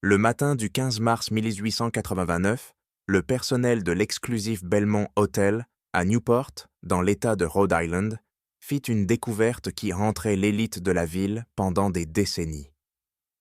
Le matin du 15 mars 1889, le personnel de l'exclusif Belmont Hotel, à Newport, dans l'État de Rhode Island, fit une découverte qui rentrait l'élite de la ville pendant des décennies.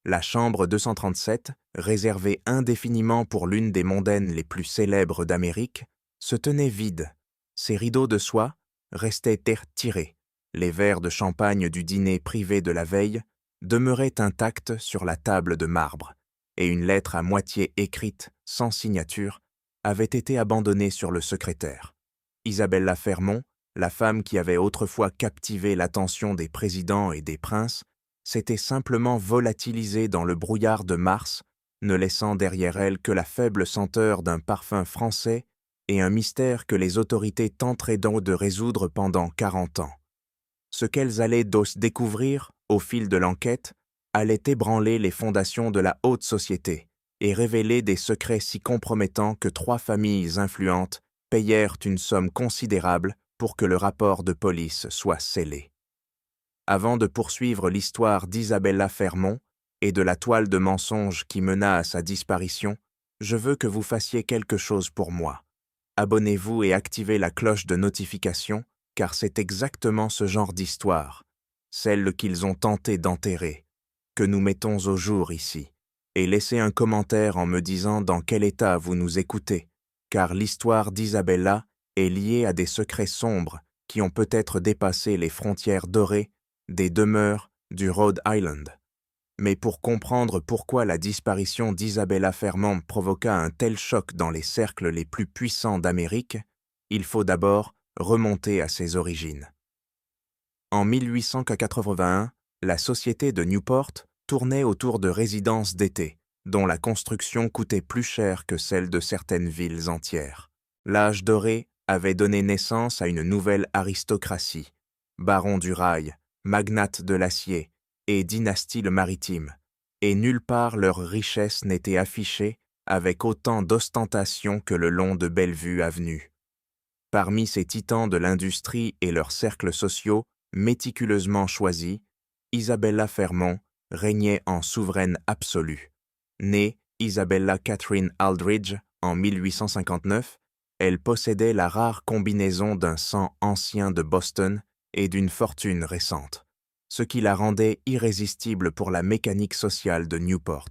La chambre 237, réservée indéfiniment pour l'une des mondaines les plus célèbres d'Amérique, se tenait vide. Ses rideaux de soie restaient tirés. Les verres de champagne du dîner privé de la veille demeuraient intacts sur la table de marbre, et une lettre à moitié écrite, sans signature, avait été abandonnée sur le secrétaire. Isabella Fermont, la femme qui avait autrefois captivé l'attention des présidents et des princes, s'était simplement volatilisée dans le brouillard de mars, ne laissant derrière elle que la faible senteur d'un parfum français et un mystère que les autorités tenteraient donc de résoudre pendant 40 ans. Ce qu'elles allaient découvrir, au fil de l'enquête, allait ébranler les fondations de la haute société et révéler des secrets si compromettants que 3 familles influentes payèrent une somme considérable pour que le rapport de police soit scellé. Avant de poursuivre l'histoire d'Isabella Fermont et de la toile de mensonges qui mena à sa disparition, je veux que vous fassiez quelque chose pour moi. Abonnez-vous et activez la cloche de notification, car c'est exactement ce genre d'histoire, celle qu'ils ont tenté d'enterrer, que nous mettons au jour ici. Et laissez un commentaire en me disant dans quel état vous nous écoutez, car l'histoire d'Isabella est liée à des secrets sombres qui ont peut-être dépassé les frontières dorées des demeures du Rhode Island. Mais pour comprendre pourquoi la disparition d'Isabella Fermont provoqua un tel choc dans les cercles les plus puissants d'Amérique, il faut d'abord remonter à ses origines. En 1881, la société de Newport tournait autour de résidences d'été, dont la construction coûtait plus cher que celle de certaines villes entières. L'âge doré avait donné naissance à une nouvelle aristocratie, barons du rail, magnates de l'acier et dynasties le maritime, et nulle part leur richesse n'était affichée avec autant d'ostentation que le long de Bellevue Avenue. Parmi ces titans de l'industrie et leurs cercles sociaux méticuleusement choisis, Isabella Fermont régnait en souveraine absolue. Née Isabella Catherine Aldridge en 1859, elle possédait la rare combinaison d'un sang ancien de Boston et d'une fortune récente, ce qui la rendait irrésistible pour la mécanique sociale de Newport.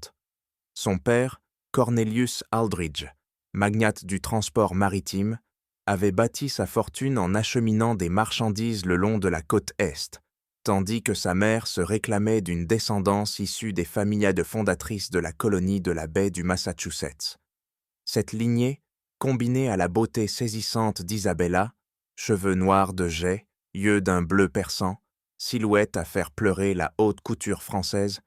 Son père, Cornelius Aldridge, magnate du transport maritime, avait bâti sa fortune en acheminant des marchandises le long de la côte Est, tandis que sa mère se réclamait d'une descendance issue des familles fondatrices de la colonie de la baie du Massachusetts. Cette lignée, combinée à la beauté saisissante d'Isabella, cheveux noirs de jais, yeux d'un bleu perçant, silhouette à faire pleurer la haute couture française,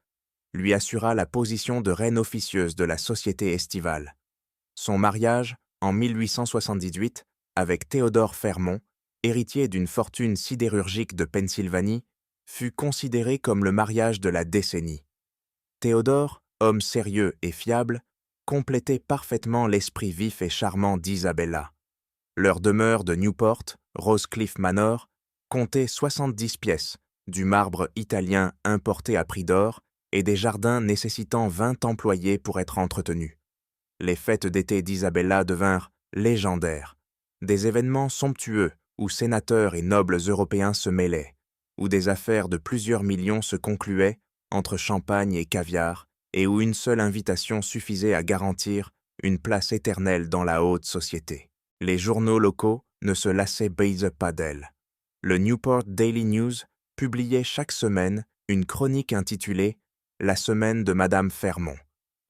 lui assura la position de reine officieuse de la société estivale. Son mariage, en 1878, avec Théodore Fermont, héritier d'une fortune sidérurgique de Pennsylvanie, fut considéré comme le mariage de la décennie. Théodore, homme sérieux et fiable, complétait parfaitement l'esprit vif et charmant d'Isabella. Leur demeure de Newport, Rosecliff Manor, comptait 70 pièces, du marbre italien importé à prix d'or et des jardins nécessitant 20 employés pour être entretenus. Les fêtes d'été d'Isabella devinrent légendaires, des événements somptueux où sénateurs et nobles européens se mêlaient, où des affaires de plusieurs millions se concluaient entre champagne et caviar, et où une seule invitation suffisait à garantir une place éternelle dans la haute société. Les journaux locaux ne se lassaient pas d'elle. Le Newport Daily News publiait chaque semaine une chronique intitulée « La semaine de Madame Fermont »,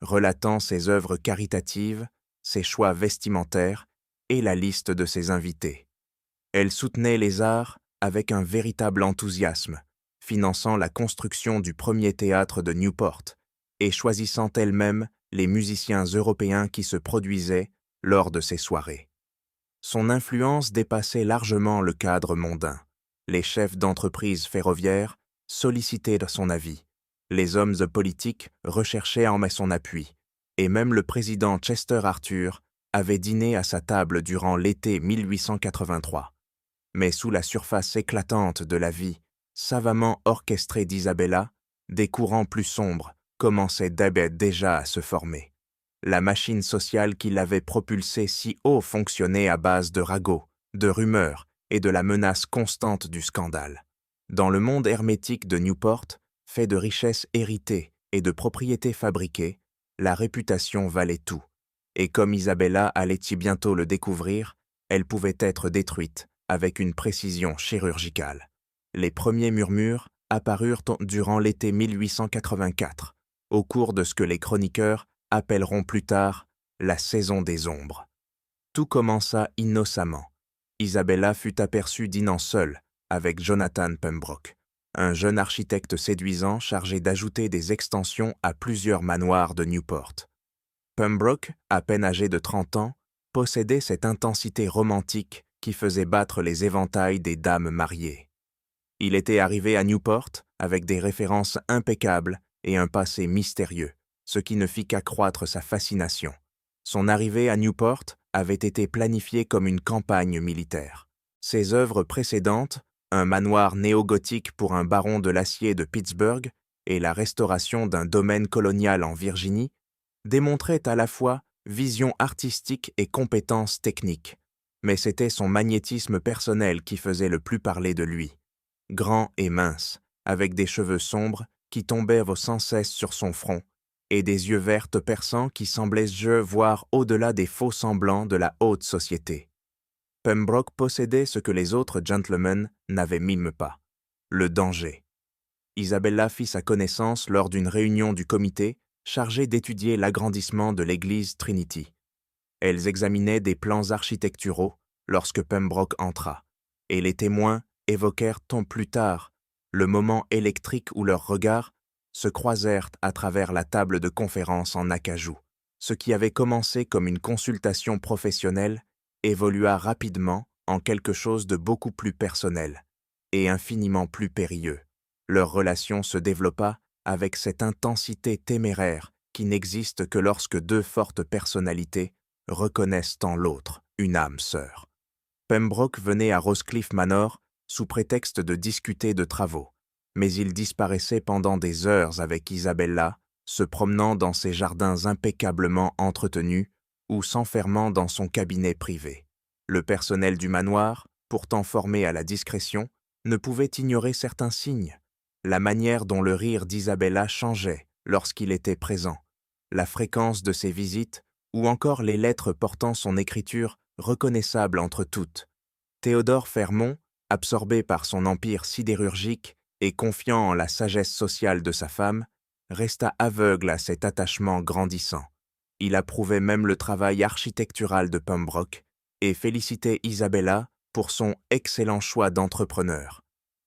relatant ses œuvres caritatives, ses choix vestimentaires et la liste de ses invités. Elle soutenait les arts avec un véritable enthousiasme, finançant la construction du premier théâtre de Newport et choisissant elle-même les musiciens européens qui se produisaient lors de ses soirées. Son influence dépassait largement le cadre mondain. Les chefs d'entreprise ferroviaires sollicitaient son avis, les hommes politiques recherchaient en son appui, et même le président Chester Arthur avait dîné à sa table durant l'été 1883. Mais sous la surface éclatante de la vie, savamment orchestrée d'Isabella, des courants plus sombres, commençait déjà à se former. La machine sociale qui l'avait propulsé si haut fonctionnait à base de ragots, de rumeurs et de la menace constante du scandale. Dans le monde hermétique de Newport, fait de richesses héritées et de propriétés fabriquées, la réputation valait tout. Et comme Isabella allait bientôt le découvrir, elle pouvait être détruite avec une précision chirurgicale. Les premiers murmures apparurent durant l'été 1884, au cours de ce que les chroniqueurs appelleront plus tard la saison des ombres. Tout commença innocemment. Isabella fut aperçue dînant seule avec Jonathan Pembroke, un jeune architecte séduisant chargé d'ajouter des extensions à plusieurs manoirs de Newport. Pembroke, à peine âgé de 30 ans, possédait cette intensité romantique qui faisait battre les éventails des dames mariées. Il était arrivé à Newport avec des références impeccables et un passé mystérieux, ce qui ne fit qu'accroître sa fascination. Son arrivée à Newport avait été planifiée comme une campagne militaire. Ses œuvres précédentes, un manoir néo-gothique pour un baron de l'acier de Pittsburgh et la restauration d'un domaine colonial en Virginie, démontraient à la fois vision artistique et compétences techniques. Mais c'était son magnétisme personnel qui faisait le plus parler de lui. Grand et mince, avec des cheveux sombres qui tombaient sans cesse sur son front, et des yeux verts perçants qui semblaient voir au-delà des faux semblants de la haute société. Pembroke possédait ce que les autres gentlemen n'avaient même pas, le danger. Isabella fit sa connaissance lors d'une réunion du comité chargé d'étudier l'agrandissement de l'église Trinity. Elles examinaient des plans architecturaux lorsque Pembroke entra, et les témoins évoquèrent plus tard le moment électrique où leurs regards se croisèrent à travers la table de conférence en acajou. Ce qui avait commencé comme une consultation professionnelle évolua rapidement en quelque chose de beaucoup plus personnel et infiniment plus périlleux. Leur relation se développa avec cette intensité téméraire qui n'existe que lorsque deux fortes personnalités reconnaissent en l'autre une âme sœur. Pembroke venait à Rosecliff Manor sous prétexte de discuter de travaux, mais il disparaissait pendant des heures avec Isabella, se promenant dans ses jardins impeccablement entretenus ou s'enfermant dans son cabinet privé. Le personnel du manoir, pourtant formé à la discrétion, ne pouvait ignorer certains signes. La manière dont le rire d'Isabella changeait lorsqu'il était présent, la fréquence de ses visites ou encore les lettres portant son écriture reconnaissable entre toutes. Théodore Fermont, absorbé par son empire sidérurgique et confiant en la sagesse sociale de sa femme, resta aveugle à cet attachement grandissant. Il approuvait même le travail architectural de Pembroke et félicitait Isabella pour son excellent choix d'entrepreneur.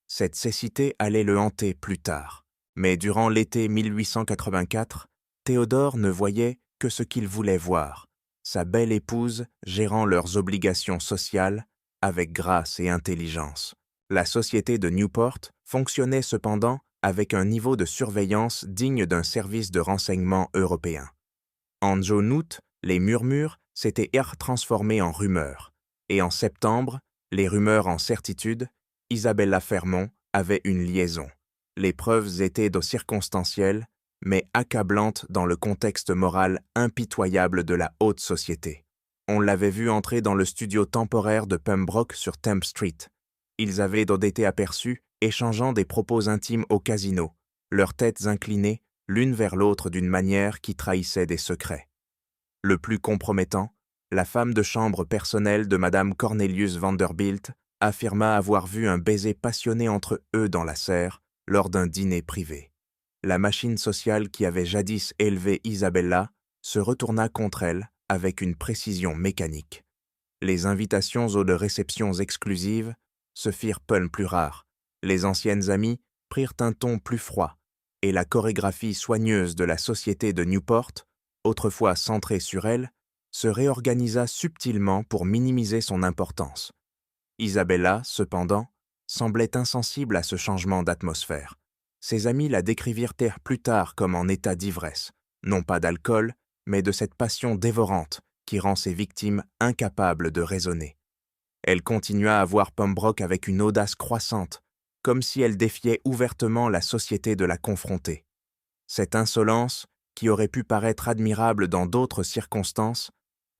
Cette cécité allait le hanter plus tard, mais durant l'été 1884, Théodore ne voyait que ce qu'il voulait voir, sa belle épouse gérant leurs obligations sociales avec grâce et intelligence. La société de Newport fonctionnait cependant avec un niveau de surveillance digne d'un service de renseignement européen. En juin-août, les murmures s'étaient transformés en rumeurs, et en septembre, les rumeurs en certitude, Isabella Fermont avait une liaison. Les preuves étaient circonstancielles, mais accablantes dans le contexte moral impitoyable de la haute société. On l'avait vu entrer dans le studio temporaire de Pembroke sur Temple Street. Ils avaient été aperçus échangeant des propos intimes au casino, leurs têtes inclinées l'une vers l'autre d'une manière qui trahissait des secrets. Le plus compromettant, la femme de chambre personnelle de Madame Cornelius Vanderbilt affirma avoir vu un baiser passionné entre eux dans la serre lors d'un dîner privé. La machine sociale qui avait jadis élevé Isabella se retourna contre elle avec une précision mécanique. Les invitations aux réceptions exclusives se firent plus rares, les anciennes amies prirent un ton plus froid, et la chorégraphie soigneuse de la société de Newport, autrefois centrée sur elle, se réorganisa subtilement pour minimiser son importance. Isabella, cependant, semblait insensible à ce changement d'atmosphère. Ses amis la décrivirent plus tard comme en état d'ivresse, non pas d'alcool, mais de cette passion dévorante qui rend ses victimes incapables de raisonner. Elle continua à voir Pembroke avec une audace croissante, comme si elle défiait ouvertement la société de la confronter. Cette insolence, qui aurait pu paraître admirable dans d'autres circonstances,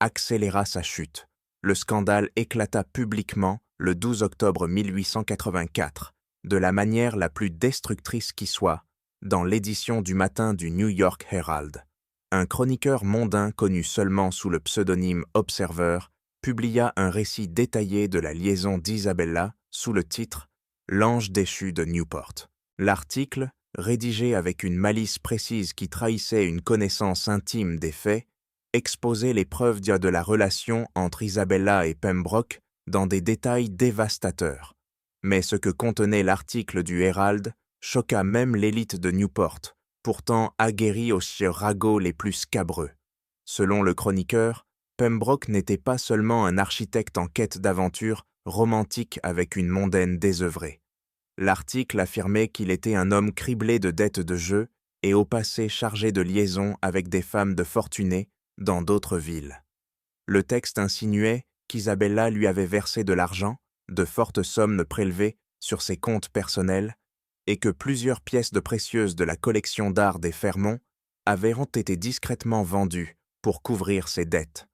accéléra sa chute. Le scandale éclata publiquement le 12 octobre 1884, de la manière la plus destructrice qui soit, dans l'édition du matin du New York Herald. Un chroniqueur mondain connu seulement sous le pseudonyme Observer publia un récit détaillé de la liaison d'Isabella sous le titre « L'ange déchu de Newport ». L'article, rédigé avec une malice précise qui trahissait une connaissance intime des faits, exposait les preuves de la relation entre Isabella et Pembroke dans des détails dévastateurs. Mais ce que contenait l'article du Herald choqua même l'élite de Newport, pourtant aguerrie aux ragots les plus scabreux. Selon le chroniqueur, Pembroke n'était pas seulement un architecte en quête d'aventure romantique avec une mondaine désœuvrée. L'article affirmait qu'il était un homme criblé de dettes de jeu et au passé chargé de liaisons avec des femmes de fortunés dans d'autres villes. Le texte insinuait qu'Isabella lui avait versé de l'argent, de fortes sommes prélevées sur ses comptes personnels, et que plusieurs pièces de précieuses de la collection d'art des Fermont avaient été discrètement vendues pour couvrir ses dettes.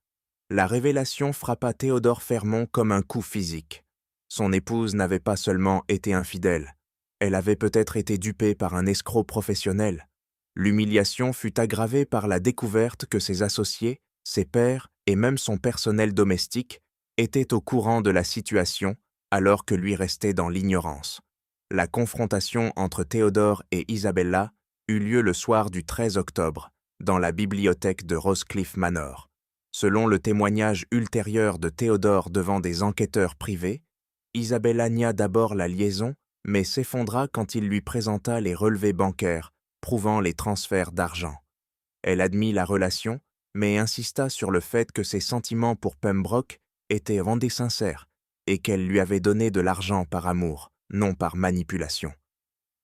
La révélation frappa Théodore Fermont comme un coup physique. Son épouse n'avait pas seulement été infidèle, elle avait peut-être été dupée par un escroc professionnel. L'humiliation fut aggravée par la découverte que ses associés, ses pairs et même son personnel domestique étaient au courant de la situation alors que lui restait dans l'ignorance. La confrontation entre Théodore et Isabella eut lieu le soir du 13 octobre, dans la bibliothèque de Rosecliff Manor. Selon le témoignage ultérieur de Théodore devant des enquêteurs privés, Isabella nia d'abord la liaison, mais s'effondra quand il lui présenta les relevés bancaires prouvant les transferts d'argent. Elle admit la relation, mais insista sur le fait que ses sentiments pour Pembroke étaient rendus sincères et qu'elle lui avait donné de l'argent par amour, non par manipulation.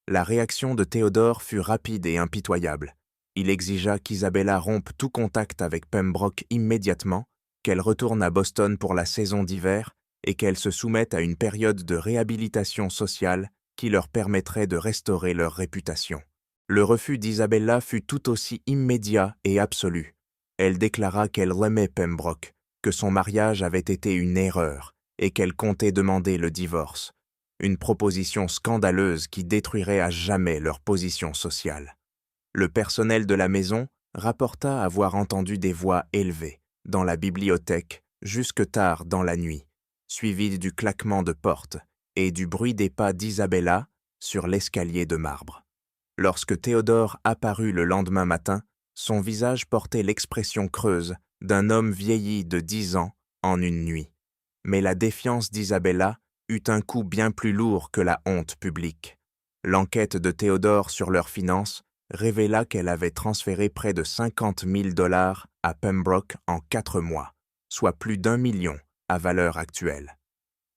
La réaction de Théodore fut rapide et impitoyable. Il exigea qu'Isabella rompe tout contact avec Pembroke immédiatement, qu'elle retourne à Boston pour la saison d'hiver et qu'elle se soumette à une période de réhabilitation sociale qui leur permettrait de restaurer leur réputation. Le refus d'Isabella fut tout aussi immédiat et absolu. Elle déclara qu'elle aimait Pembroke, que son mariage avait été une erreur et qu'elle comptait demander le divorce, une proposition scandaleuse qui détruirait à jamais leur position sociale. Le personnel de la maison rapporta avoir entendu des voix élevées dans la bibliothèque jusque tard dans la nuit, suivies du claquement de portes et du bruit des pas d'Isabella sur l'escalier de marbre. Lorsque Théodore apparut le lendemain matin, son visage portait l'expression creuse d'un homme vieilli de 10 ans en une nuit. Mais la défiance d'Isabella eut un coup bien plus lourd que la honte publique. L'enquête de Théodore sur leurs finances révéla qu'elle avait transféré près de 50 000 $ à Pembroke en 4 mois, soit plus d'1 million à valeur actuelle.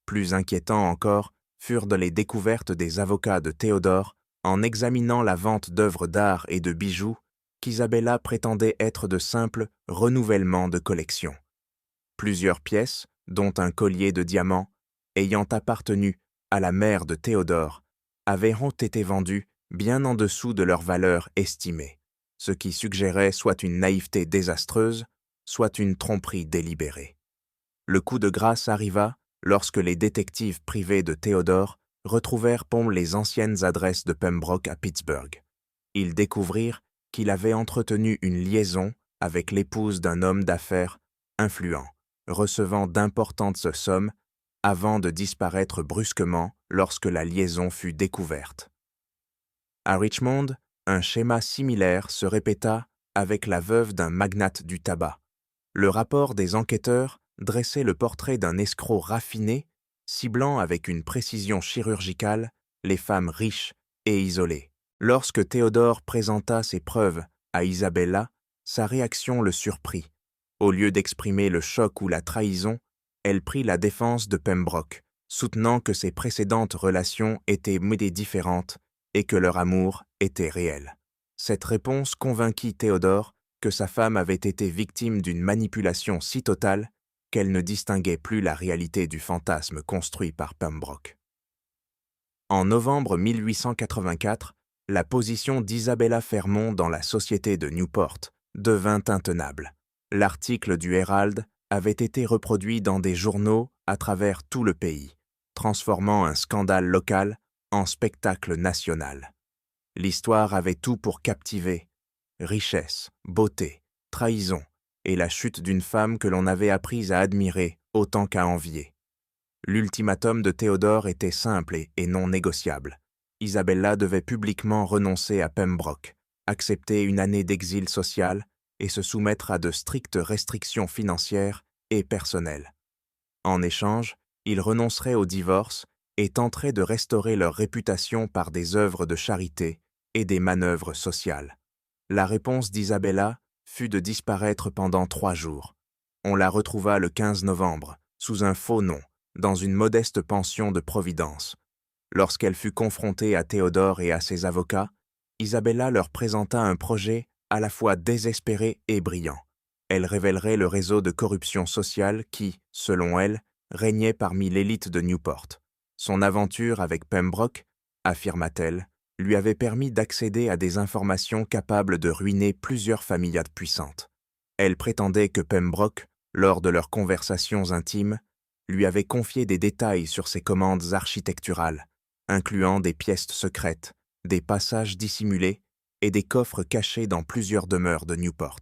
Plus inquiétant encore furent les découvertes des avocats de Théodore en examinant la vente d'œuvres d'art et de bijoux qu'Isabella prétendait être de simples renouvellements de collection. Plusieurs pièces, dont un collier de diamants, ayant appartenu à la mère de Théodore, avaient été vendues bien en dessous de leur valeur estimée, ce qui suggérait soit une naïveté désastreuse, soit une tromperie délibérée. Le coup de grâce arriva lorsque les détectives privés de Théodore retrouvèrent les anciennes adresses de Pembroke à Pittsburgh. Ils découvrirent qu'il avait entretenu une liaison avec l'épouse d'un homme d'affaires influent, recevant d'importantes sommes avant de disparaître brusquement lorsque la liaison fut découverte. À Richmond, un schéma similaire se répéta avec la veuve d'un magnate du tabac. Le rapport des enquêteurs dressait le portrait d'un escroc raffiné, ciblant avec une précision chirurgicale les femmes riches et isolées. Lorsque Théodore présenta ses preuves à Isabella, sa réaction le surprit. Au lieu d'exprimer le choc ou la trahison, elle prit la défense de Pembroke, soutenant que ses précédentes relations étaient différentes et que leur amour était réel. Cette réponse convainquit Théodore que sa femme avait été victime d'une manipulation si totale qu'elle ne distinguait plus la réalité du fantasme construit par Pembroke. En novembre 1884, la position d'Isabella Fermont dans la société de Newport devint intenable. L'article du Herald avait été reproduit dans des journaux à travers tout le pays, transformant un scandale local en spectacle national. L'histoire avait tout pour captiver: richesse, beauté, trahison et la chute d'une femme que l'on avait apprise à admirer autant qu'à envier. L'ultimatum de Théodore était simple et non négociable. Isabella devait publiquement renoncer à Pembroke, accepter une année d'exil social et se soumettre à de strictes restrictions financières et personnelles. En échange, ils renonceraient au divorce et tenteraient de restaurer leur réputation par des œuvres de charité et des manœuvres sociales. La réponse d'Isabella fut de disparaître pendant 3 jours. On la retrouva le 15 novembre, sous un faux nom, dans une modeste pension de Providence. Lorsqu'elle fut confrontée à Théodore et à ses avocats, Isabella leur présenta un projet à la fois désespéré et brillant. Elle révélerait le réseau de corruption sociale qui, selon elle, régnait parmi l'élite de Newport. Son aventure avec Pembroke, affirma-t-elle, lui avait permis d'accéder à des informations capables de ruiner plusieurs familles puissantes. Elle prétendait que Pembroke, lors de leurs conversations intimes, lui avait confié des détails sur ses commandes architecturales, incluant des pièces secrètes, des passages dissimulés et des coffres cachés dans plusieurs demeures de Newport.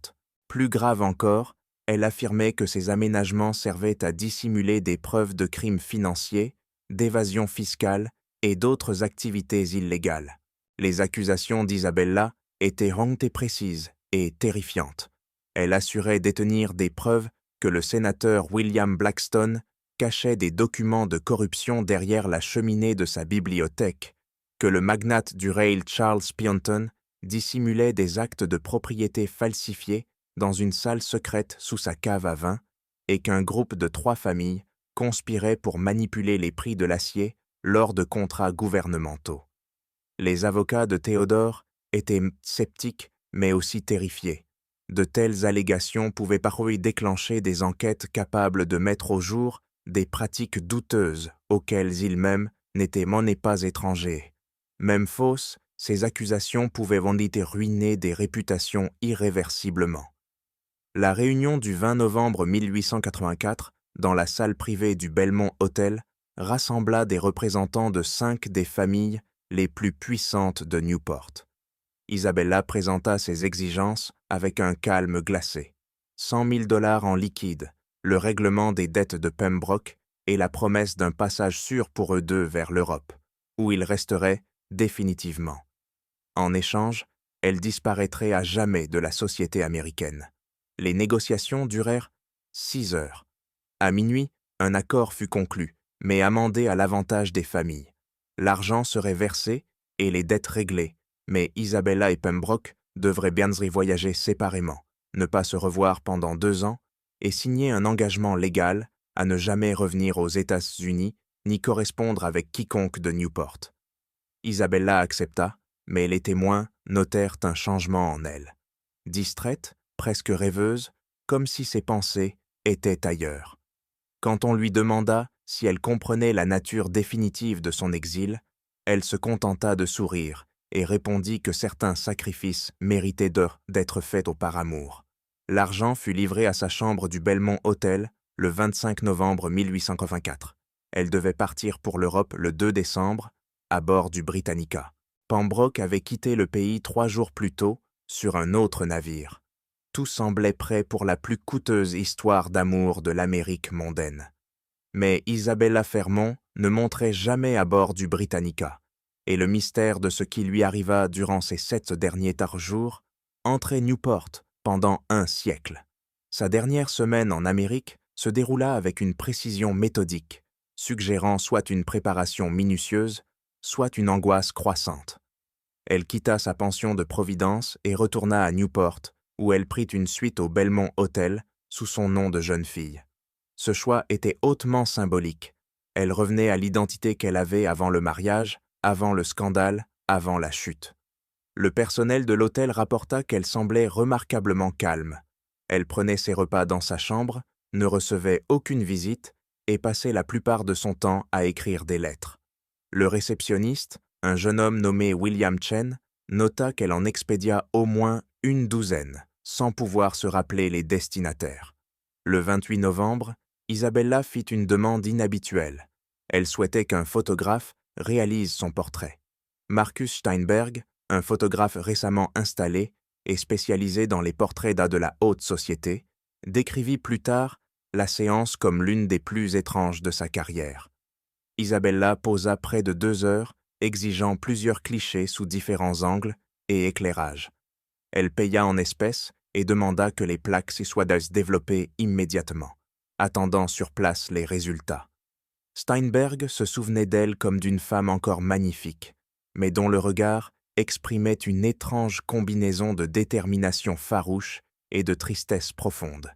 Plus grave encore, elle affirmait que ces aménagements servaient à dissimuler des preuves de crimes financiers, d'évasion fiscale et d'autres activités illégales. Les accusations d'Isabella étaient rondes et précises et terrifiantes. Elle assurait détenir des preuves que le sénateur William Blackstone cachait des documents de corruption derrière la cheminée de sa bibliothèque, que le magnate du rail Charles Pionton dissimulait des actes de propriété falsifiés dans une salle secrète sous sa cave à vin, et qu'un groupe de 3 familles conspirait pour manipuler les prix de l'acier lors de contrats gouvernementaux. Les avocats de Théodore étaient sceptiques mais aussi terrifiés. De telles allégations pouvaient parfois déclencher des enquêtes capables de mettre au jour des pratiques douteuses auxquelles ils-mêmes n'étaient pas étrangers. Même fausses, ces accusations pouvaient ruiner des réputations irréversiblement. La réunion du 20 novembre 1884, dans la salle privée du Belmont Hotel, rassembla des représentants de 5 des familles les plus puissantes de Newport. Isabella présenta ses exigences avec un calme glacé. $100 000 en liquide, le règlement des dettes de Pembroke et la promesse d'un passage sûr pour eux deux vers l'Europe, où ils resteraient définitivement. En échange, elle disparaîtrait à jamais de la société américaine. Les négociations durèrent 6 heures. À minuit, un accord fut conclu, mais amendé à l'avantage des familles. L'argent serait versé et les dettes réglées, mais Isabella et Pembroke devraient bien voyager séparément, ne pas se revoir pendant 2 ans et signer un engagement légal à ne jamais revenir aux États-Unis ni correspondre avec quiconque de Newport. Isabella accepta, mais les témoins notèrent un changement en elle. Distraite, presque rêveuse, comme si ses pensées étaient ailleurs. Quand on lui demanda si elle comprenait la nature définitive de son exil, elle se contenta de sourire et répondit que certains sacrifices méritaient d'être faits par amour. L'argent fut livré à sa chambre du Belmont Hotel le 25 novembre 1884. Elle devait partir pour l'Europe le 2 décembre, à bord du Britannica. Pembroke avait quitté le pays 3 jours plus tôt sur un autre navire. Tout semblait prêt pour la plus coûteuse histoire d'amour de l'Amérique mondaine. Mais Isabella Fermont ne monterait jamais à bord du Britannica, et le mystère de ce qui lui arriva durant ces 7 derniers jours entrait Newport pendant 1 siècle. Sa dernière semaine en Amérique se déroula avec une précision méthodique, suggérant soit une préparation minutieuse, soit une angoisse croissante. Elle quitta sa pension de Providence et retourna à Newport, où elle prit une suite au Belmont Hotel sous son nom de jeune fille. Ce choix était hautement symbolique. Elle revenait à l'identité qu'elle avait avant le mariage, avant le scandale, avant la chute. Le personnel de l'hôtel rapporta qu'elle semblait remarquablement calme. Elle prenait ses repas dans sa chambre, ne recevait aucune visite et passait la plupart de son temps à écrire des lettres. Le réceptionniste, un jeune homme nommé William Chen, nota qu'elle en expédia au moins une douzaine, sans pouvoir se rappeler les destinataires. Le 28 novembre, Isabella fit une demande inhabituelle. Elle souhaitait qu'un photographe réalise son portrait. Marcus Steinberg, un photographe récemment installé et spécialisé dans les portraits d'âge de la haute société, décrivit plus tard la séance comme l'une des plus étranges de sa carrière. Isabella posa près de 2 heures, exigeant plusieurs clichés sous différents angles et éclairages. Elle paya en espèces et demanda que les plaques s'y soient développées immédiatement, attendant sur place les résultats. Steinberg se souvenait d'elle comme d'une femme encore magnifique, mais dont le regard exprimait une étrange combinaison de détermination farouche et de tristesse profonde.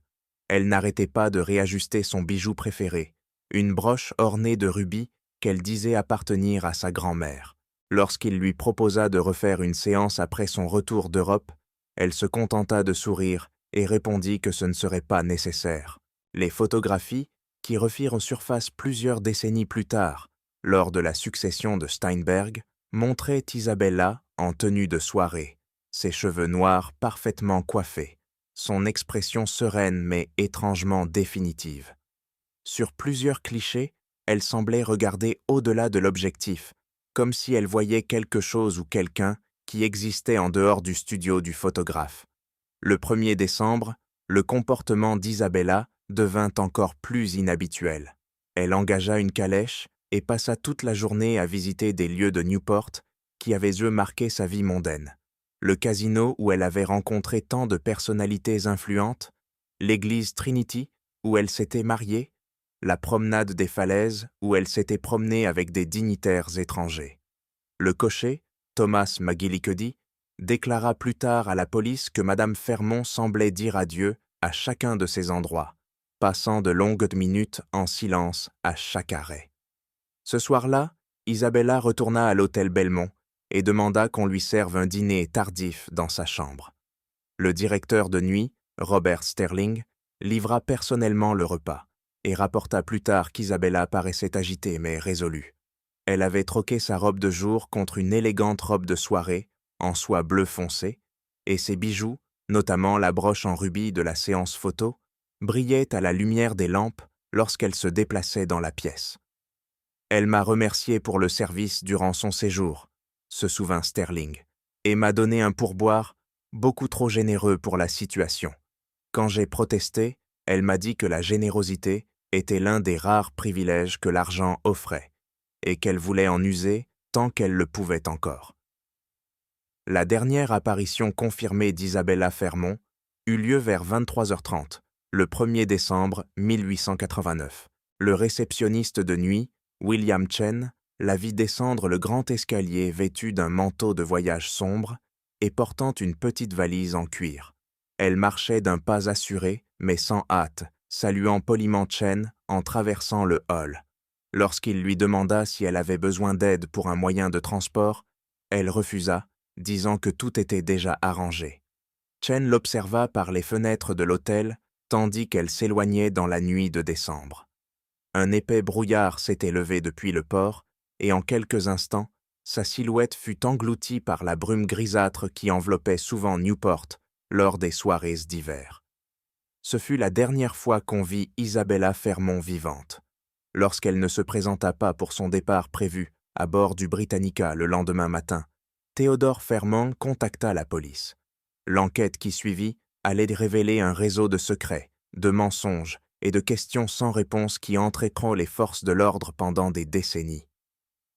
Elle n'arrêtait pas de réajuster son bijou préféré, une broche ornée de rubis qu'elle disait appartenir à sa grand-mère. Lorsqu'il lui proposa de refaire une séance après son retour d'Europe, elle se contenta de sourire et répondit que ce ne serait pas nécessaire. Les photographies, qui refirent surface plusieurs décennies plus tard, lors de la succession de Steinberg, montraient Isabella en tenue de soirée, ses cheveux noirs parfaitement coiffés, son expression sereine mais étrangement définitive. Sur plusieurs clichés, elle semblait regarder au-delà de l'objectif, comme si elle voyait quelque chose ou quelqu'un qui existait en dehors du studio du photographe. Le 1er décembre, le comportement d'Isabella devint encore plus inhabituel. Elle engagea une calèche et passa toute la journée à visiter des lieux de Newport qui avaient marqué sa vie mondaine. Le casino où elle avait rencontré tant de personnalités influentes, l'église Trinity où elle s'était mariée, la promenade des falaises où elle s'était promenée avec des dignitaires étrangers. Le cocher, Thomas McGillicuddy, déclara plus tard à la police que Madame Fermont semblait dire adieu à chacun de ces endroits, passant de longues minutes en silence à chaque arrêt. Ce soir-là, Isabella retourna à l'hôtel Belmont et demanda qu'on lui serve un dîner tardif dans sa chambre. Le directeur de nuit, Robert Sterling, livra personnellement le repas et rapporta plus tard qu'Isabella paraissait agitée mais résolue. Elle avait troqué sa robe de jour contre une élégante robe de soirée en soie bleu foncé, et ses bijoux, notamment la broche en rubis de la séance photo, brillaient à la lumière des lampes lorsqu'elle se déplaçait dans la pièce. « Elle m'a remercié pour le service durant son séjour », se souvint Sterling, et m'a donné un pourboire beaucoup trop généreux pour la situation. Quand j'ai protesté, elle m'a dit que la générosité était l'un des rares privilèges que l'argent offrait, et qu'elle voulait en user tant qu'elle le pouvait encore. La dernière apparition confirmée d'Isabella Fermont eut lieu vers 23h30, le 1er décembre 1889. Le réceptionniste de nuit, William Chen, la vit descendre le grand escalier vêtue d'un manteau de voyage sombre et portant une petite valise en cuir. Elle marchait d'un pas assuré, mais sans hâte, saluant poliment Chen en traversant le hall. Lorsqu'il lui demanda si elle avait besoin d'aide pour un moyen de transport, elle refusa, disant que tout était déjà arrangé. Chen l'observa par les fenêtres de l'hôtel, tandis qu'elle s'éloignait dans la nuit de décembre. Un épais brouillard s'était levé depuis le port, et en quelques instants, sa silhouette fut engloutie par la brume grisâtre qui enveloppait souvent Newport lors des soirées d'hiver. Ce fut la dernière fois qu'on vit Isabella Fermont vivante. Lorsqu'elle ne se présenta pas pour son départ prévu à bord du Britannica le lendemain matin, Théodore Fermont contacta la police. L'enquête qui suivit allait révéler un réseau de secrets, de mensonges et de questions sans réponse qui entêteront les forces de l'ordre pendant des décennies.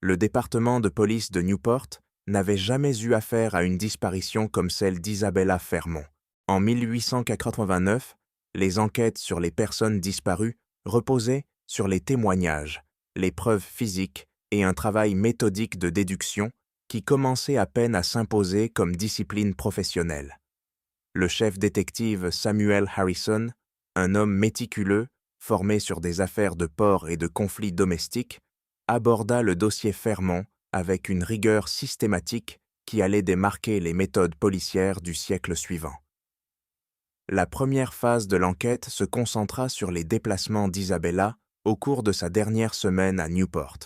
Le département de police de Newport n'avait jamais eu affaire à une disparition comme celle d'Isabella Fermont. En 1889, les enquêtes sur les personnes disparues reposaient sur les témoignages, les preuves physiques et un travail méthodique de déduction qui commençait à peine à s'imposer comme discipline professionnelle. Le chef détective Samuel Harrison, un homme méticuleux, formé sur des affaires de port et de conflits domestiques, aborda le dossier Fermont avec une rigueur systématique qui allait démarquer les méthodes policières du siècle suivant. La première phase de l'enquête se concentra sur les déplacements d'Isabella au cours de sa dernière semaine à Newport.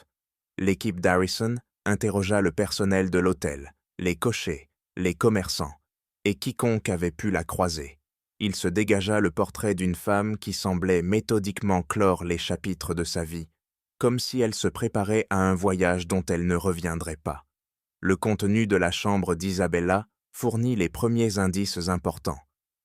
L'équipe d'Harrison interrogea le personnel de l'hôtel, les cochers, les commerçants, et quiconque avait pu la croiser. Il se dégagea le portrait d'une femme qui semblait méthodiquement clore les chapitres de sa vie, comme si elle se préparait à un voyage dont elle ne reviendrait pas. Le contenu de la chambre d'Isabella fournit les premiers indices importants.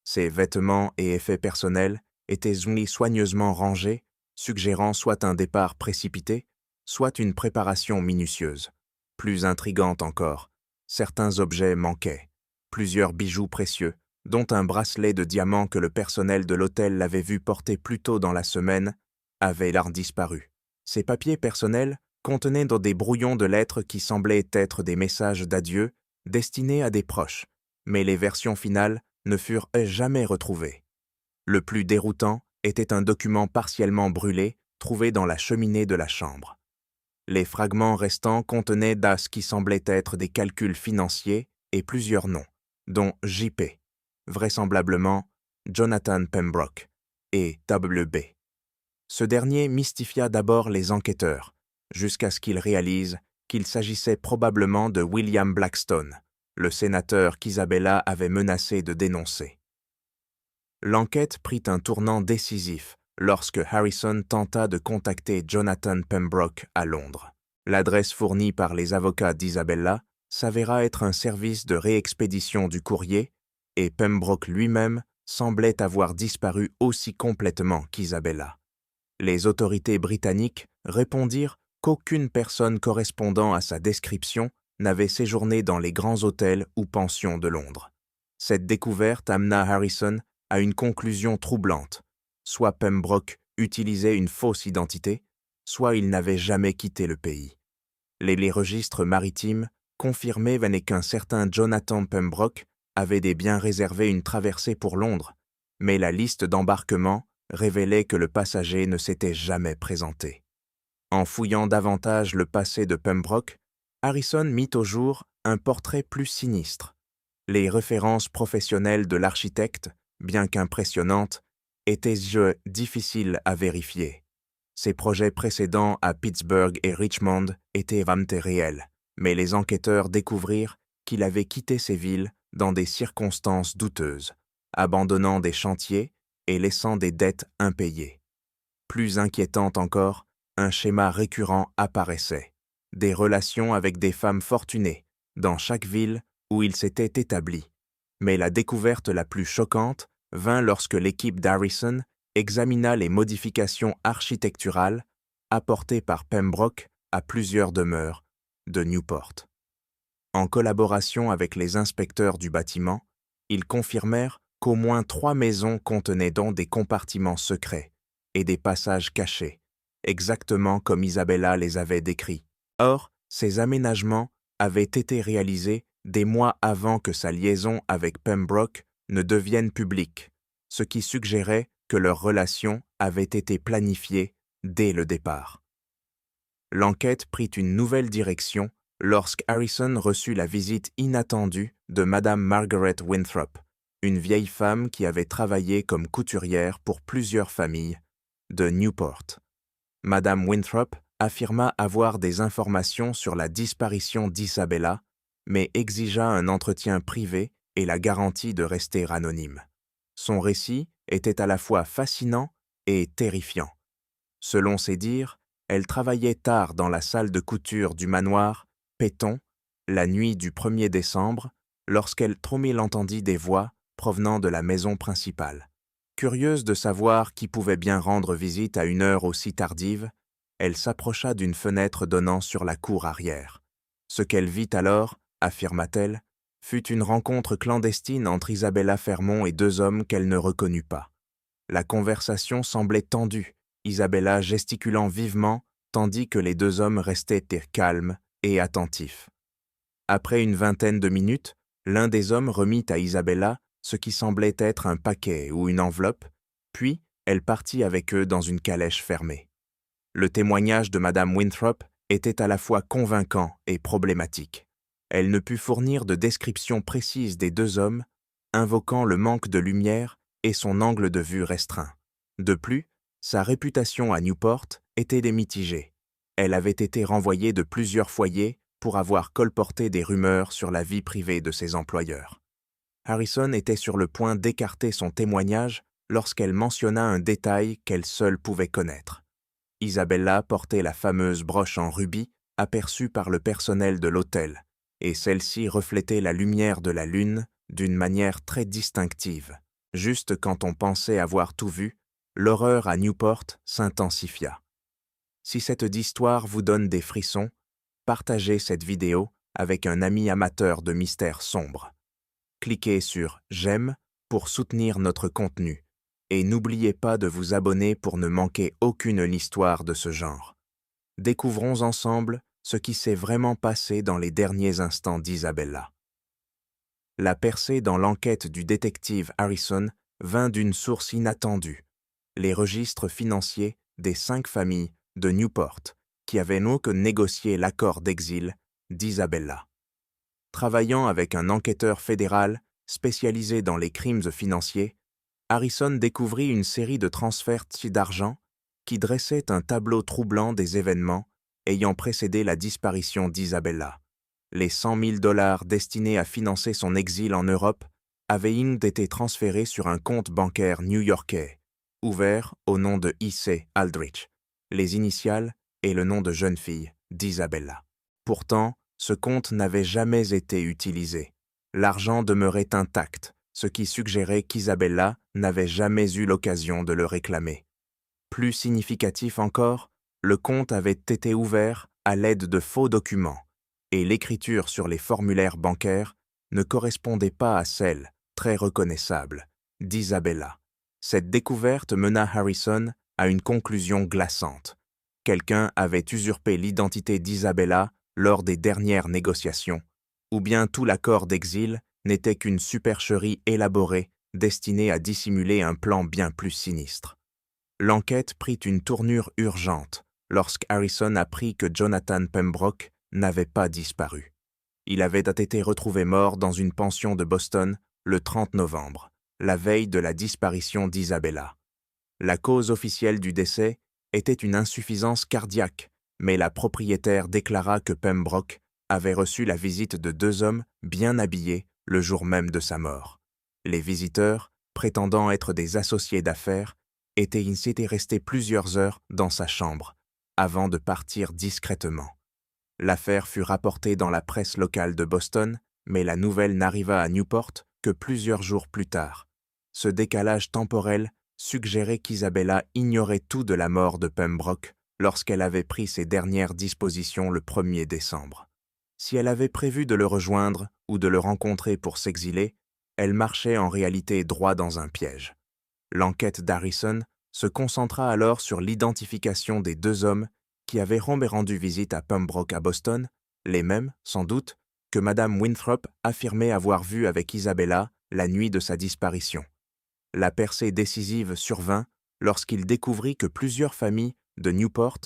Ses vêtements et effets personnels étaient soigneusement rangés, suggérant soit un départ précipité, soit une préparation minutieuse. Plus intrigante encore, certains objets manquaient. Plusieurs bijoux précieux, dont un bracelet de diamants que le personnel de l'hôtel l'avait vu porter plus tôt dans la semaine, avaient disparu. Ces papiers personnels contenaient dans des brouillons de lettres qui semblaient être des messages d'adieu destinés à des proches, mais les versions finales ne furent jamais retrouvées. Le plus déroutant était un document partiellement brûlé trouvé dans la cheminée de la chambre. Les fragments restants contenaient ce qui semblait être des calculs financiers et plusieurs noms, dont J.P., vraisemblablement Jonathan Pembroke, et W.B. Ce dernier mystifia d'abord les enquêteurs, jusqu'à ce qu'ils réalisent qu'il s'agissait probablement de William Blackstone, le sénateur qu'Isabella avait menacé de dénoncer. L'enquête prit un tournant décisif lorsque Harrison tenta de contacter Jonathan Pembroke à Londres. L'adresse fournie par les avocats d'Isabella s'avéra être un service de réexpédition du courrier et Pembroke lui-même semblait avoir disparu aussi complètement qu'Isabella. Les autorités britanniques répondirent qu'aucune personne correspondant à sa description n'avait séjourné dans les grands hôtels ou pensions de Londres. Cette découverte amena Harrison à une conclusion troublante. Soit Pembroke utilisait une fausse identité, soit il n'avait jamais quitté le pays. Les registres maritimes confirmaient qu'un certain Jonathan Pembroke avait bien réservé une traversée pour Londres, mais la liste d'embarquement révélait que le passager ne s'était jamais présenté. En fouillant davantage le passé de Pembroke, Harrison mit au jour un portrait plus sinistre. Les références professionnelles de l'architecte, bien qu'impressionnantes, étaient difficiles à vérifier. Ses projets précédents à Pittsburgh et Richmond étaient réels, mais les enquêteurs découvrirent qu'il avait quitté ces villes dans des circonstances douteuses, abandonnant des chantiers et laissant des dettes impayées. Plus inquiétant encore, un schéma récurrent apparaissait. Des relations avec des femmes fortunées, dans chaque ville où il s'était établi. Mais la découverte la plus choquante vint lorsque l'équipe d'Harrison examina les modifications architecturales apportées par Pembroke à plusieurs demeures de Newport. En collaboration avec les inspecteurs du bâtiment, ils confirmèrent qu'au moins 3 maisons contenaient donc des compartiments secrets et des passages cachés, exactement comme Isabella les avait décrits. Or, ces aménagements avaient été réalisés des mois avant que sa liaison avec Pembroke ne devienne publique, ce qui suggérait que leur relation avait été planifiée dès le départ. L'enquête prit une nouvelle direction lorsque Harrison reçut la visite inattendue de Madame Margaret Winthrop, une vieille femme qui avait travaillé comme couturière pour plusieurs familles de Newport. Madame Winthrop affirma avoir des informations sur la disparition d'Isabella, mais exigea un entretien privé et la garantie de rester anonyme. Son récit était à la fois fascinant et terrifiant. Selon ses dires, elle travaillait tard dans la salle de couture du manoir Péton, la nuit du 1er décembre, lorsqu'elle entendit des voix provenant de la maison principale. Curieuse de savoir qui pouvait bien rendre visite à une heure aussi tardive, elle s'approcha d'une fenêtre donnant sur la cour arrière. Ce qu'elle vit alors, affirma-t-elle, fut une rencontre clandestine entre Isabella Fermont et 2 hommes qu'elle ne reconnut pas. La conversation semblait tendue, Isabella gesticulant vivement, tandis que les 2 hommes restaient calmes et attentifs. Après une vingtaine de minutes, l'un des hommes remit à Isabella ce qui semblait être un paquet ou une enveloppe, puis elle partit avec eux dans une calèche fermée. Le témoignage de Madame Winthrop était à la fois convaincant et problématique. Elle ne put fournir de description précise des 2 hommes, invoquant le manque de lumière et son angle de vue restreint. De plus, sa réputation à Newport était mitigée. Elle avait été renvoyée de plusieurs foyers pour avoir colporté des rumeurs sur la vie privée de ses employeurs. Harrison était sur le point d'écarter son témoignage lorsqu'elle mentionna un détail qu'elle seule pouvait connaître. Isabella portait la fameuse broche en rubis aperçue par le personnel de l'hôtel, et celle-ci reflétait la lumière de la lune d'une manière très distinctive. Juste quand on pensait avoir tout vu, l'horreur à Newport s'intensifia. Si cette histoire vous donne des frissons, partagez cette vidéo avec un ami amateur de mystères sombres. Cliquez sur « J'aime » pour soutenir notre contenu et n'oubliez pas de vous abonner pour ne manquer aucune histoire de ce genre. Découvrons ensemble ce qui s'est vraiment passé dans les derniers instants d'Isabella. La percée dans l'enquête du détective Harrison vint d'une source inattendue, les registres financiers des 5 familles de Newport qui avaient donc négocié l'accord d'exil d'Isabella. Travaillant avec un enquêteur fédéral spécialisé dans les crimes financiers, Harrison découvrit une série de transferts d'argent qui dressaient un tableau troublant des événements ayant précédé la disparition d'Isabella. Les $100 000 destinés à financer son exil en Europe avaient été transférés sur un compte bancaire new-yorkais, ouvert au nom de I.C. Aldrich, les initiales et le nom de jeune fille d'Isabella. Pourtant, ce compte n'avait jamais été utilisé. L'argent demeurait intact, ce qui suggérait qu'Isabella n'avait jamais eu l'occasion de le réclamer. Plus significatif encore, le compte avait été ouvert à l'aide de faux documents, et l'écriture sur les formulaires bancaires ne correspondait pas à celle, très reconnaissable, d'Isabella. Cette découverte mena Harrison à une conclusion glaçante. Quelqu'un avait usurpé l'identité d'Isabella lors des dernières négociations, ou bien tout l'accord d'exil n'était qu'une supercherie élaborée destinée à dissimuler un plan bien plus sinistre. L'enquête prit une tournure urgente lorsqu'Harrison apprit que Jonathan Pembroke n'avait pas disparu. Il avait été retrouvé mort dans une pension de Boston le 30 novembre, la veille de la disparition d'Isabella. La cause officielle du décès était une insuffisance cardiaque, mais la propriétaire déclara que Pembroke avait reçu la visite de 2 hommes bien habillés le jour même de sa mort. Les visiteurs, prétendant être des associés d'affaires, étaient restés plusieurs heures dans sa chambre, avant de partir discrètement. L'affaire fut rapportée dans la presse locale de Boston, mais la nouvelle n'arriva à Newport que plusieurs jours plus tard. Ce décalage temporel suggérait qu'Isabella ignorait tout de la mort de Pembroke lorsqu'elle avait pris ses dernières dispositions le 1er décembre. Si elle avait prévu de le rejoindre ou de le rencontrer pour s'exiler, elle marchait en réalité droit dans un piège. L'enquête d'Harrison se concentra alors sur l'identification des 2 hommes qui avaient rendu visite à Pembroke à Boston, les mêmes, sans doute, que Madame Winthrop affirmait avoir vus avec Isabella la nuit de sa disparition. La percée décisive survint lorsqu'il découvrit que plusieurs familles de Newport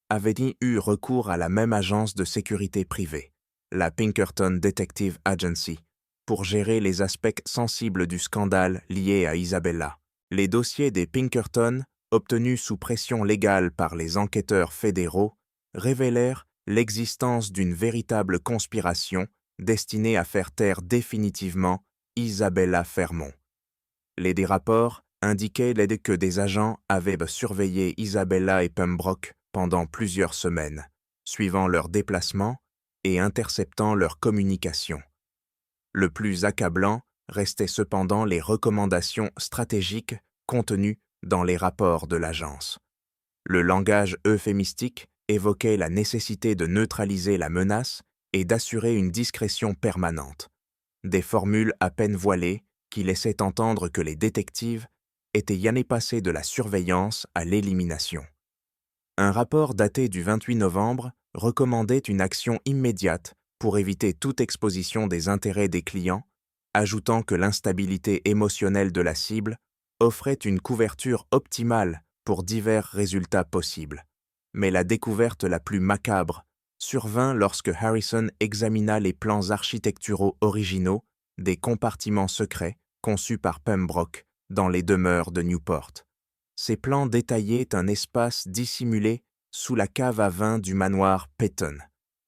avaient eu recours à la même agence de sécurité privée, la Pinkerton Detective Agency, pour gérer les aspects sensibles du scandale lié à Isabella. Les dossiers des Pinkerton, obtenus sous pression légale par les enquêteurs fédéraux, révélèrent l'existence d'une véritable conspiration destinée à faire taire définitivement Isabella Fermont. Les rapports indiquaient que des agents avaient surveillé Isabella et Pembroke pendant plusieurs semaines, suivant leurs déplacements et interceptant leurs communications. Le plus accablant restait cependant les recommandations stratégiques contenues dans les rapports de l'agence. Le langage euphémistique évoquait la nécessité de neutraliser la menace et d'assurer une discrétion permanente. Des formules à peine voilées qui laissaient entendre que les détectives étaient passés de la surveillance à l'élimination. Un rapport daté du 28 novembre recommandait une action immédiate pour éviter toute exposition des intérêts des clients, ajoutant que l'instabilité émotionnelle de la cible offrait une couverture optimale pour divers résultats possibles. Mais la découverte la plus macabre survint lorsque Harrison examina les plans architecturaux originaux des compartiments secrets conçus par Pembroke dans les demeures de Newport. Ces plans détaillaient un espace dissimulé sous la cave à vin du manoir Peyton,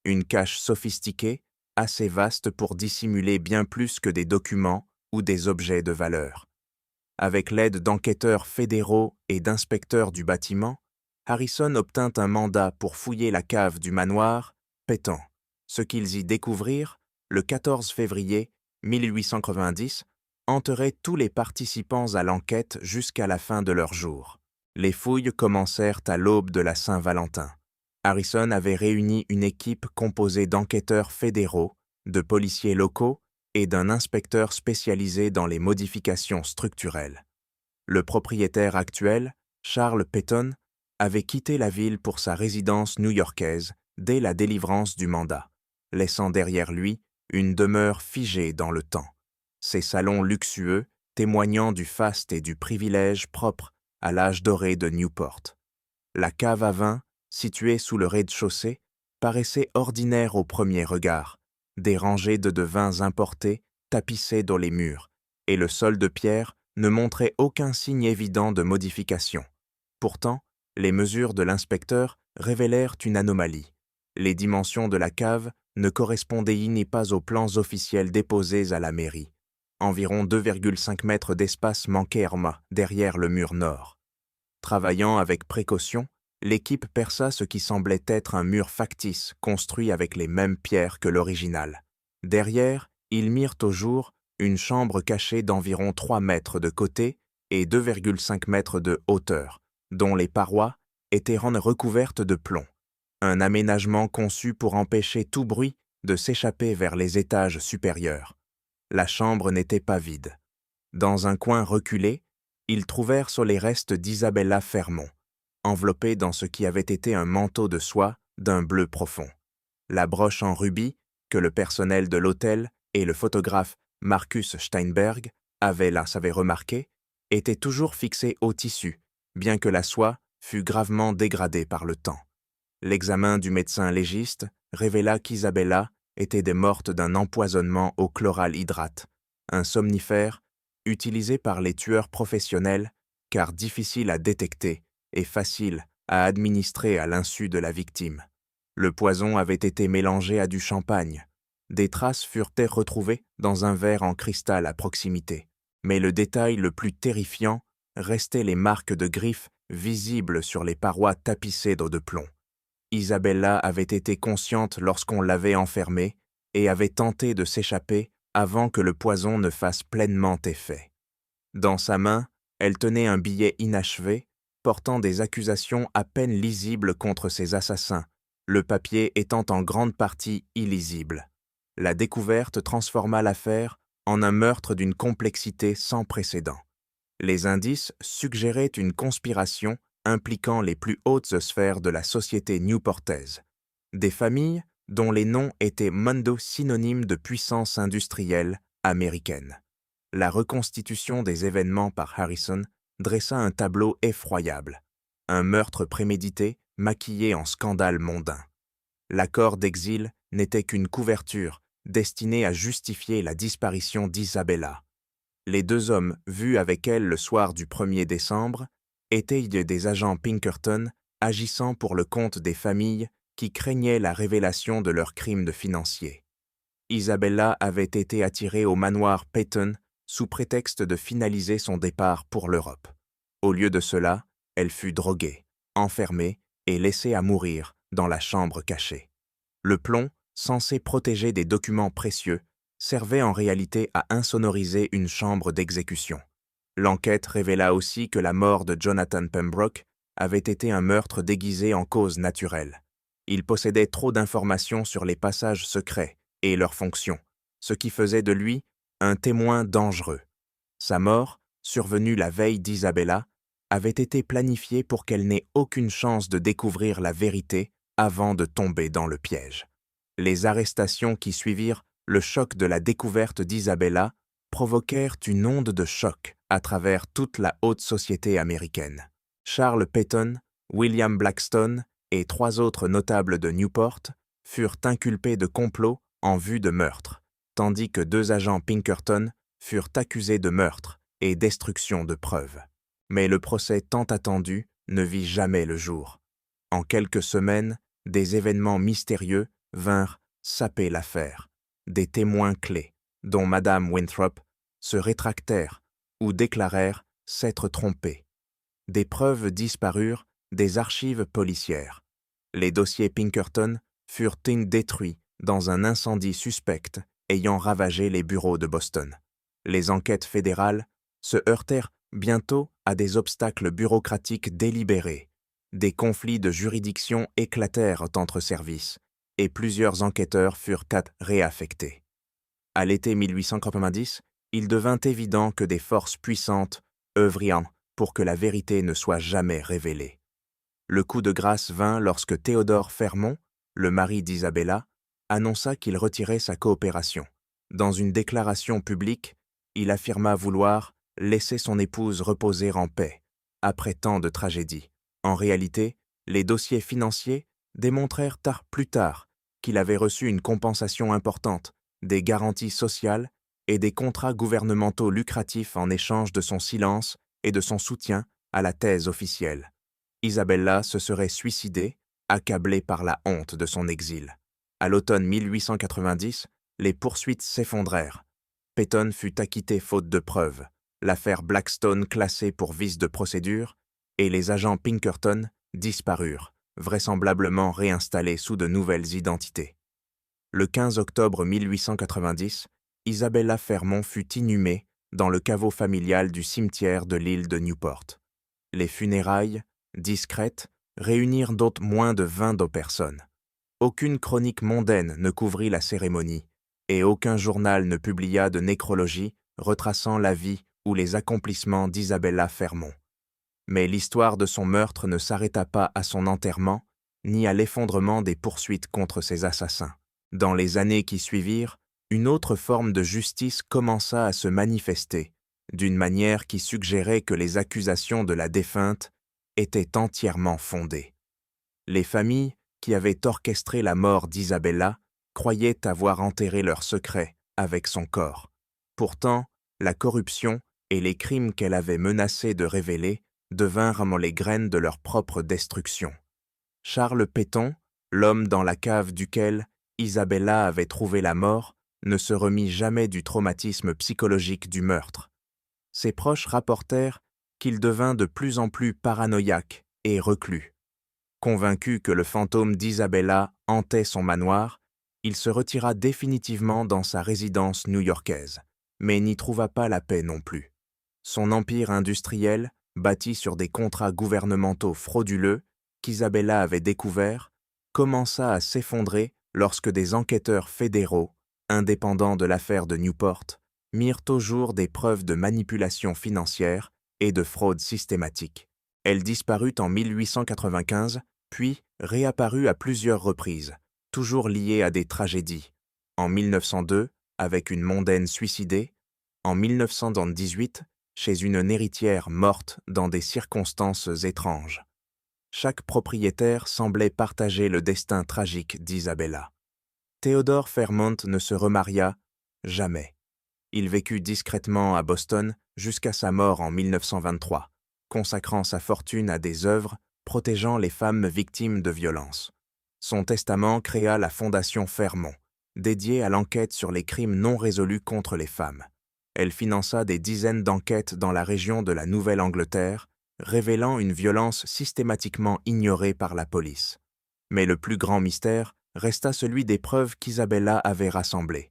une cache sophistiquée, assez vaste pour dissimuler bien plus que des documents ou des objets de valeur. Avec l'aide d'enquêteurs fédéraux et d'inspecteurs du bâtiment, Harrison obtint un mandat pour fouiller la cave du manoir Pétan. Ce qu'ils y découvrirent, le 14 février 1890, hanterait tous les participants à l'enquête jusqu'à la fin de leur jour. Les fouilles commencèrent à l'aube de la Saint-Valentin. Harrison avait réuni une équipe composée d'enquêteurs fédéraux, de policiers locaux et d'un inspecteur spécialisé dans les modifications structurelles. Le propriétaire actuel, Charles Péton, avait quitté la ville pour sa résidence new-yorkaise dès la délivrance du mandat, laissant derrière lui une demeure figée dans le temps. Ses salons luxueux, témoignant du faste et du privilège propre à l'âge doré de Newport. La cave à vin, située sous le rez-de-chaussée, paraissait ordinaire au premier regard, des rangées de vins importés tapissées dans les murs, et le sol de pierre ne montrait aucun signe évident de modification. Pourtant, les mesures de l'inspecteur révélèrent une anomalie. Les dimensions de la cave ne correspondaient ni pas aux plans officiels déposés à la mairie. Environ 2,5 mètres d'espace manquaient derrière le mur nord. Travaillant avec précaution, l'équipe perça ce qui semblait être un mur factice construit avec les mêmes pierres que l'original. Derrière, ils mirent au jour une chambre cachée d'environ 3 mètres de côté et 2,5 mètres de hauteur, dont les parois étaient recouvertes de plomb. Un aménagement conçu pour empêcher tout bruit de s'échapper vers les étages supérieurs. La chambre n'était pas vide. Dans un coin reculé, ils trouvèrent sur les restes d'Isabella Fermont, enveloppée dans ce qui avait été un manteau de soie d'un bleu profond. La broche en rubis, que le personnel de l'hôtel et le photographe Marcus Steinberg avaient remarqué, était toujours fixée au tissu, bien que la soie fût gravement dégradée par le temps. L'examen du médecin légiste révéla qu'Isabella était morte d'un empoisonnement au chloral hydrate, un somnifère utilisé par les tueurs professionnels car difficile à détecter et facile à administrer à l'insu de la victime. Le poison avait été mélangé à du champagne. Des traces furent retrouvées dans un verre en cristal à proximité. Mais le détail le plus terrifiant restait les marques de griffes visibles sur les parois tapissées d'eau de plomb. Isabella avait été consciente lorsqu'on l'avait enfermée et avait tenté de s'échapper avant que le poison ne fasse pleinement effet. Dans sa main, elle tenait un billet inachevé portant des accusations à peine lisibles contre ses assassins, le papier étant en grande partie illisible. La découverte transforma l'affaire en un meurtre d'une complexité sans précédent. Les indices suggéraient une conspiration impliquant les plus hautes sphères de la société newportaise, des familles dont les noms étaient synonymes de puissance industrielle américaine. La reconstitution des événements par Harrison dressa un tableau effroyable, un meurtre prémédité maquillé en scandale mondain. L'accord d'exil n'était qu'une couverture destinée à justifier la disparition d'Isabella. Les 2 hommes vus avec elle le soir du 1er décembre étaient des agents Pinkerton agissant pour le compte des familles qui craignaient la révélation de leurs crimes financiers. Isabella avait été attirée au manoir Péton sous prétexte de finaliser son départ pour l'Europe. Au lieu de cela, elle fut droguée, enfermée et laissée à mourir dans la chambre cachée. Le plomb, censé protéger des documents précieux, servait en réalité à insonoriser une chambre d'exécution. L'enquête révéla aussi que la mort de Jonathan Pembroke avait été un meurtre déguisé en cause naturelle. Il possédait trop d'informations sur les passages secrets et leurs fonctions, ce qui faisait de lui un témoin dangereux. Sa mort, survenue la veille d'Isabella, avait été planifiée pour qu'elle n'ait aucune chance de découvrir la vérité avant de tomber dans le piège. Les arrestations qui suivirent le choc de la découverte d'Isabella provoquèrent une onde de choc à travers toute la haute société américaine. Charles Péton, William Blackstone et 3 autres notables de Newport furent inculpés de complot en vue de meurtre, tandis que 2 agents Pinkerton furent accusés de meurtre et destruction de preuves. Mais le procès tant attendu ne vit jamais le jour. En quelques semaines, des événements mystérieux vinrent saper l'affaire. Des témoins clés, dont Madame Winthrop, se rétractèrent ou déclarèrent s'être trompés. Des preuves disparurent des archives policières. Les dossiers Pinkerton furent détruits dans un incendie suspect ayant ravagé les bureaux de Boston. Les enquêtes fédérales se heurtèrent bientôt à des obstacles bureaucratiques délibérés. Des conflits de juridiction éclatèrent entre services et plusieurs enquêteurs furent réaffectés. À l'été 1890, il devint évident que des forces puissantes œuvrient pour que la vérité ne soit jamais révélée. Le coup de grâce vint lorsque Théodore Fermont, le mari d'Isabella, annonça qu'il retirait sa coopération. Dans une déclaration publique, il affirma vouloir laisser son épouse reposer en paix, après tant de tragédies. En réalité, les dossiers financiers démontrèrent plus tard qu'il avait reçu une compensation importante, des garanties sociales et des contrats gouvernementaux lucratifs en échange de son silence et de son soutien à la thèse officielle. Isabella se serait suicidée, accablée par la honte de son exil. À l'automne 1890, les poursuites s'effondrèrent. Peyton fut acquitté faute de preuves, l'affaire Blackstone classée pour vice de procédure, et les agents Pinkerton disparurent, vraisemblablement réinstallés sous de nouvelles identités. Le 15 octobre 1890, Isabella Fermont fut inhumée dans le caveau familial du cimetière de l'île de Newport. Les funérailles, discrètes, réunirent d'autres moins de 20 personnes. Aucune chronique mondaine ne couvrit la cérémonie, et aucun journal ne publia de nécrologie retraçant la vie ou les accomplissements d'Isabella Fermont. Mais l'histoire de son meurtre ne s'arrêta pas à son enterrement, ni à l'effondrement des poursuites contre ses assassins. Dans les années qui suivirent, une autre forme de justice commença à se manifester, d'une manière qui suggérait que les accusations de la défunte étaient entièrement fondées. Les familles qui avaient orchestré la mort d'Isabella croyaient avoir enterré leur secret avec son corps. Pourtant, la corruption et les crimes qu'elle avait menacé de révéler devinrent les graines de leur propre destruction. Charles Peyton, l'homme dans la cave duquel Isabella avait trouvé la mort, ne se remit jamais du traumatisme psychologique du meurtre. Ses proches rapportèrent qu'il devint de plus en plus paranoïaque et reclus. Convaincu que le fantôme d'Isabella hantait son manoir, il se retira définitivement dans sa résidence new-yorkaise, mais n'y trouva pas la paix non plus. Son empire industriel, bâti sur des contrats gouvernementaux frauduleux qu'Isabella avait découverts, commença à s'effondrer lorsque des enquêteurs fédéraux, indépendants de l'affaire de Newport, mirent au jour des preuves de manipulation financière et de fraude systématique. Elle disparut en 1895, puis réapparut à plusieurs reprises, toujours liée à des tragédies. En 1902, avec une mondaine suicidée, en 1918, chez une héritière morte dans des circonstances étranges. Chaque propriétaire semblait partager le destin tragique d'Isabella. Théodore Fermont ne se remaria jamais. Il vécut discrètement à Boston jusqu'à sa mort en 1923, consacrant sa fortune à des œuvres protégeant les femmes victimes de violences. Son testament créa la Fondation Fermont, dédiée à l'enquête sur les crimes non résolus contre les femmes. Elle finança des dizaines d'enquêtes dans la région de la Nouvelle-Angleterre, révélant une violence systématiquement ignorée par la police. Mais le plus grand mystère resta celui des preuves qu'Isabella avait rassemblées.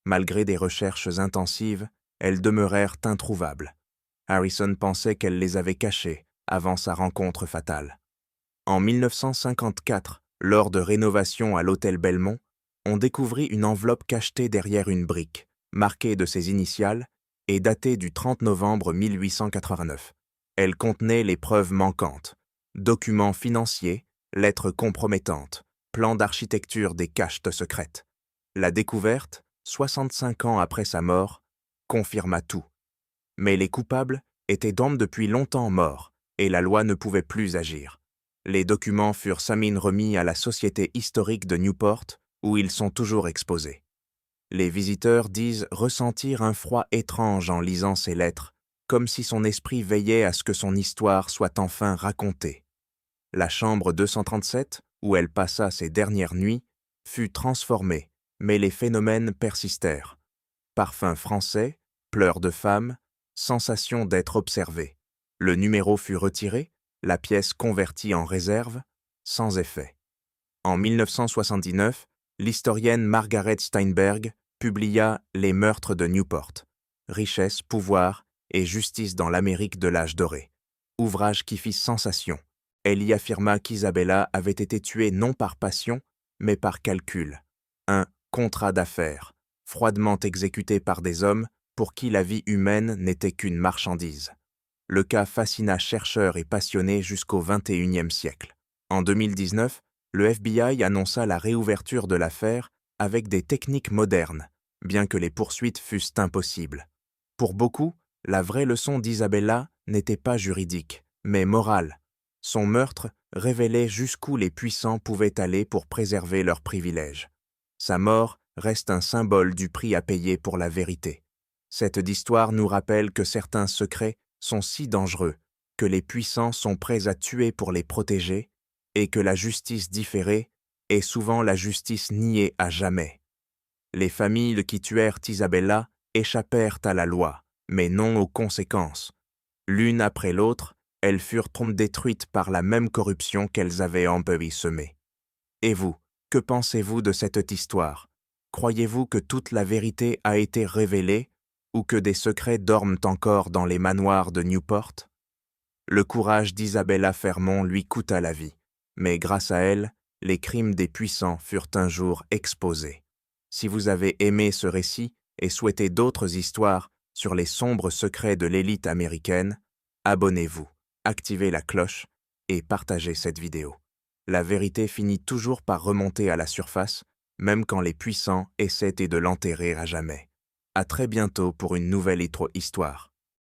Malgré des recherches intensives, elles demeurèrent introuvables. Harrison pensait qu'elle les avait cachées avant sa rencontre fatale. En 1954, lors de rénovations à l'hôtel Belmont, on découvrit une enveloppe cachetée derrière une brique, marquée de ses initiales et datée du 30 novembre 1889. Elle contenait les preuves manquantes, documents financiers, lettres compromettantes, plans d'architecture des caches secrètes. La découverte, 65 ans après sa mort, confirma tout. Mais les coupables étaient donc depuis longtemps morts et la loi ne pouvait plus agir. Les documents furent remis à la Société historique de Newport, où ils sont toujours exposés. Les visiteurs disent ressentir un froid étrange en lisant ces lettres, comme si son esprit veillait à ce que son histoire soit enfin racontée. La chambre 237, où elle passa ses dernières nuits, fut transformé, mais les phénomènes persistèrent. Parfum français, pleurs de femme, sensation d'être observé. Le numéro fut retiré, la pièce convertie en réserve, sans effet. En 1979, l'historienne Margaret Steinberg publia Les meurtres de Newport, richesse, pouvoir et justice dans l'Amérique de l'âge doré. Ouvrage qui fit sensation. Elle y affirma qu'Isabella avait été tuée non par passion, mais par calcul. Un contrat d'affaires, froidement exécuté par des hommes pour qui la vie humaine n'était qu'une marchandise. Le cas fascina chercheurs et passionnés jusqu'au XXIe siècle. En 2019, le FBI annonça la réouverture de l'affaire avec des techniques modernes, bien que les poursuites fussent impossibles. Pour beaucoup, la vraie leçon d'Isabella n'était pas juridique, mais morale. Son meurtre révélait jusqu'où les puissants pouvaient aller pour préserver leurs privilèges. Sa mort reste un symbole du prix à payer pour la vérité. Cette histoire nous rappelle que certains secrets sont si dangereux que les puissants sont prêts à tuer pour les protéger et que la justice différée est souvent la justice niée à jamais. Les familles qui tuèrent Isabella échappèrent à la loi, mais non aux conséquences. L'une après l'autre, elles furent détruites par la même corruption qu'elles avaient semée. Et vous, que pensez-vous de cette histoire? Croyez-vous que toute la vérité a été révélée ou que des secrets dorment encore dans les manoirs de Newport? Le courage d'Isabella Fermont lui coûta la vie, mais grâce à elle, les crimes des puissants furent un jour exposés. Si vous avez aimé ce récit et souhaitez d'autres histoires sur les sombres secrets de l'élite américaine, abonnez-vous, activez la cloche et partagez cette vidéo. La vérité finit toujours par remonter à la surface, même quand les puissants essaient de l'enterrer à jamais. À très bientôt pour une nouvelle histoire.